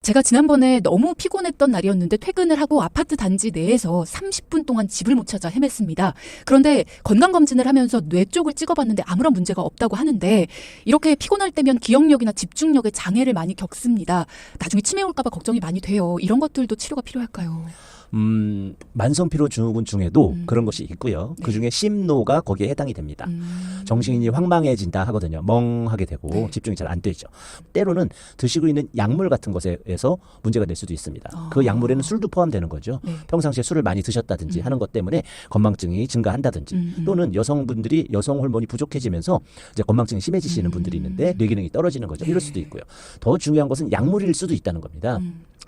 제가 지난번에 너무 피곤했던 날이었는데 퇴근을 하고 아파트 단지 내에서 30분 동안 집을 못 찾아 헤맸습니다. 그런데 건강검진을 하면서 뇌 쪽을 찍어봤는데 아무런 문제가 없다고 하는데 이렇게 피곤할 때면 기억력이나 집중력에 장애를 많이 겪습니다. 나중에 치매 올까 봐 걱정이 많이 돼요. 이런 것들도 치료가 필요할까요? 만성피로증후군 중에도 그런 것이 있고요. 네. 그중에 심노가 거기에 해당이 됩니다. 정신이 황망해진다 하거든요. 멍하게 되고 네. 집중이 잘 안 되죠. 때로는 드시고 있는 약물 같은 것에서 문제가 될 수도 있습니다. 그 약물에는 술도 포함되는 거죠. 네. 평상시에 술을 많이 드셨다든지 하는 것 때문에 건망증이 증가한다든지 또는 여성분들이 여성 호르몬이 부족해지면서 이제 건망증이 심해지시는 분들이 있는데 뇌 기능이 떨어지는 거죠. 이럴 수도 있고요. 더 중요한 것은 약물일 수도 있다는 겁니다.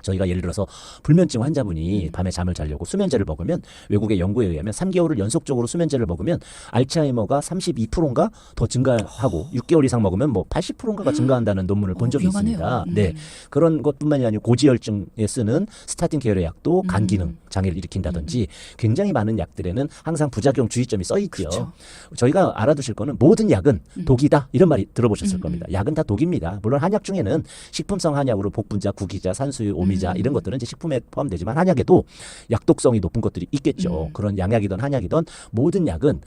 저희가 예를 들어서 불면증 환자분이 밤에 잠을 자려고 수면제를 먹으면 외국의 연구에 의하면 3개월을 연속적으로 수면제를 먹으면 알츠하이머가 32%인가 더 증가하고 6개월 이상 먹으면 뭐 80%인가가 증가한다는 논문을 본 적이 위험하네요. 있습니다. 네, 그런 것뿐만이 아니고 고지혈증에 쓰는 스타틴 계열의 약도 간 기능 장애를 일으킨다든지 굉장히 많은 약들에는 항상 부작용 주의점이 써 있죠. 그렇죠. 저희가 알아두실 거는 모든 약은 독이다 이런 말이 들어보셨을 겁니다. 약은 다 독입니다. 물론 한약 중에는 식품성 한약으로 복분자, 구기자, 산수유, 오미자 이런 것들은 이제 식품에 포함되지만 한약에도 약독성이 높은 것들이 있겠죠. 그런 양약이든 한약이든 모든 약은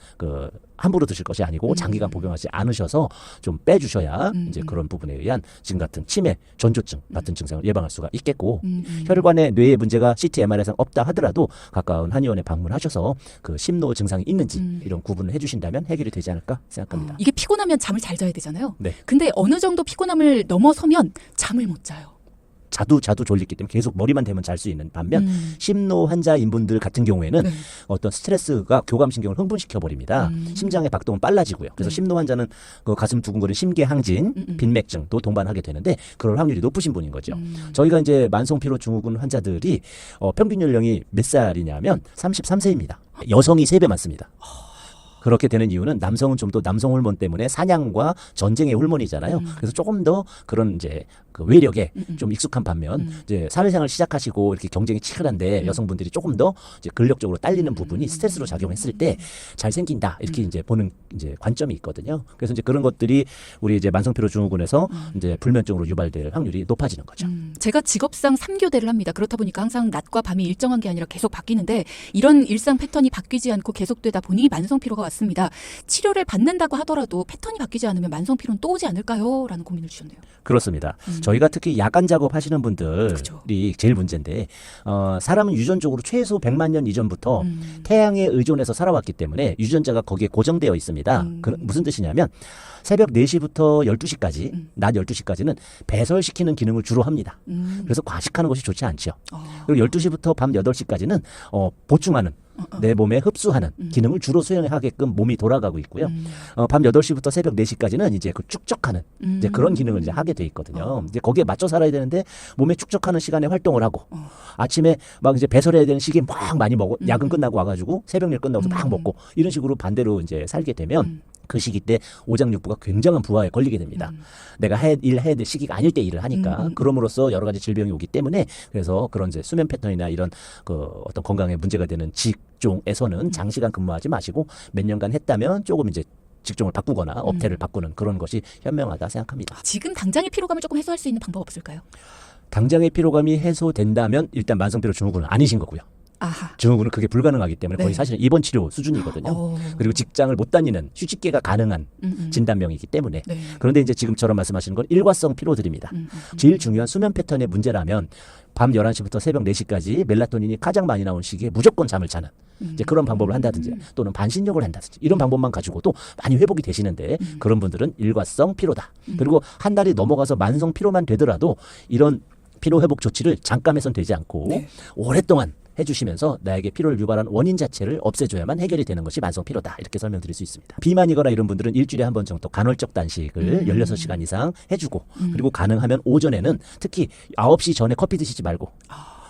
함부로 드실 것이 아니고 장기간 복용하지 않으셔서 좀 빼주셔야 이제 그런 부분에 의한 지금 같은 치매, 전조증 같은 증상을 예방할 수가 있겠고 혈관에 뇌에 문제가 CT, MR에서 없다 하더라도 가까운 한의원에 방문하셔서 그 심노 증상이 있는지 이런 구분을 해주신다면 해결이 되지 않을까 생각합니다. 이게 피곤하면 잠을 잘 자야 되잖아요. 네. 근데 어느 정도 피곤함을 넘어서면 잠을 못 자요. 자도 졸리기 때문에 계속 머리만 대면 잘 수 있는 반면 심노 환자인 분들 같은 경우에는 네. 어떤 스트레스가 교감신경을 흥분시켜 버립니다. 심장의 박동은 빨라지고요. 그래서 심노 환자는 그 가슴 두근거리는 심계항진, 빈맥증도 동반하게 되는데 그럴 확률이 높으신 분인 거죠. 저희가 이제 만성피로증후군 환자들이 평균 연령이 몇 살이냐면 33세입니다. 여성이 3배 많습니다. 그렇게 되는 이유는 남성은 좀 더 남성 호르몬 때문에 사냥과 전쟁의 호르몬이잖아요. 그래서 조금 더 그런 이제 그 외력에 좀 익숙한 반면 이제 사회생활 시작하시고 이렇게 경쟁이 치열한데 여성분들이 조금 더 이제 근력적으로 딸리는 부분이 스트레스로 작용했을 때 잘 생긴다 이렇게 이제 보는 이제 관점이 있거든요. 그래서 이제 그런 것들이 우리 이제 만성피로증후군에서 이제 불면증으로 유발될 확률이 높아지는 거죠. 제가 직업상 3교대를 합니다. 그렇다 보니까 항상 낮과 밤이 일정한 게 아니라 계속 바뀌는데 이런 일상 패턴이 바뀌지 않고 계속되다 보니 만성피로가 왔습니다. 치료를 받는다고 하더라도 패턴이 바뀌지 않으면 만성피로는 또 오지 않을까요? 라는 고민을 주셨네요. 그렇습니다. 저희가 특히 야간 작업하시는 분들이 그렇죠. 제일 문제인데 사람은 유전적으로 최소 100만 년 이전부터 태양에 의존해서 살아왔기 때문에 유전자가 거기에 고정되어 있습니다. 무슨 뜻이냐면 새벽 4시부터 12시까지 낮 12시까지는 배설시키는 기능을 주로 합니다. 그래서 과식하는 것이 좋지 않죠. 그리고 12시부터 밤 8시까지는 보충하는 내 몸에 흡수하는 기능을 주로 수행하게끔 몸이 돌아가고 있고요. 밤 8시부터 새벽 4시까지는 이제 그 축적하는 이제 그런 기능을 이제 하게 돼 있거든요. 이제 거기에 맞춰 살아야 되는데 몸에 축적하는 시간에 활동을 하고 아침에 막 이제 배설해야 되는 시기에 막 많이 먹어 야근 끝나고 와가지고 새벽일 끝나고서 막 먹고 이런 식으로 반대로 이제 살게 되면 그 시기 때 오장육부가 굉장한 부하에 걸리게 됩니다. 내가 일해야 될 시기가 아닐 때 일을 하니까 그럼으로써 여러 가지 질병이 오기 때문에 그래서 그런 이제 수면 패턴이나 이런 그 어떤 건강에 문제가 되는 직종에서는 장시간 근무하지 마시고 몇 년간 했다면 조금 이제 직종을 바꾸거나 업태를 바꾸는 그런 것이 현명하다 생각합니다. 지금 당장의 피로감을 조금 해소할 수 있는 방법 없을까요? 당장의 피로감이 해소된다면 일단 만성피로증후군은 아니신 거고요. 아하. 증후군은 그게 불가능하기 때문에 거의 네. 사실은 입원 치료 수준이거든요. 그리고 직장을 못 다니는 휴직계가 가능한 진단명이기 때문에 네. 그런데 이제 지금처럼 말씀하시는 건 일과성 피로들입니다. 제일 중요한 수면 패턴의 문제라면 밤 11시부터 새벽 4시까지 멜라토닌이 가장 많이 나온 시기에 무조건 잠을 자는 이제 그런 방법을 한다든지 또는 반신욕을 한다든지 이런 방법만 가지고도 많이 회복이 되시는데 그런 분들은 일과성 피로다. 그리고 한 달이 넘어가서 만성 피로만 되더라도 이런 피로 회복 조치를 잠깐에선 되지 않고 네. 오랫동안 해주시면서 나에게 피로를 유발하는 원인 자체를 없애줘야만 해결이 되는 것이 만성피로다 이렇게 설명드릴 수 있습니다. 비만이거나 이런 분들은 일주일에 한 번 정도 간헐적 단식을 16시간 이상 해주고 그리고 가능하면 오전에는 특히 9시 전에 커피 드시지 말고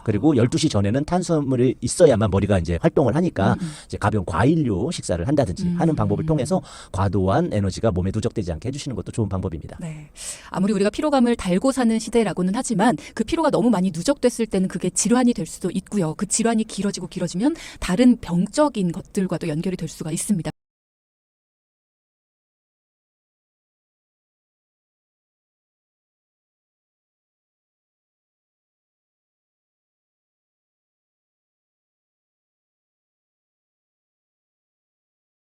그리고 12시 전에는 탄수화물이 있어야만 머리가 이제 활동을 하니까 이제 가벼운 과일류 식사를 한다든지 하는 방법을 통해서 과도한 에너지가 몸에 누적되지 않게 해주시는 것도 좋은 방법입니다. 네. 아무리 우리가 피로감을 달고 사는 시대라고는 하지만 그 피로가 너무 많이 누적됐을 때는 그게 질환이 될 수도 있고요. 그 질환이 길어지면 다른 병적인 것들과도 연결이 될 수가 있습니다.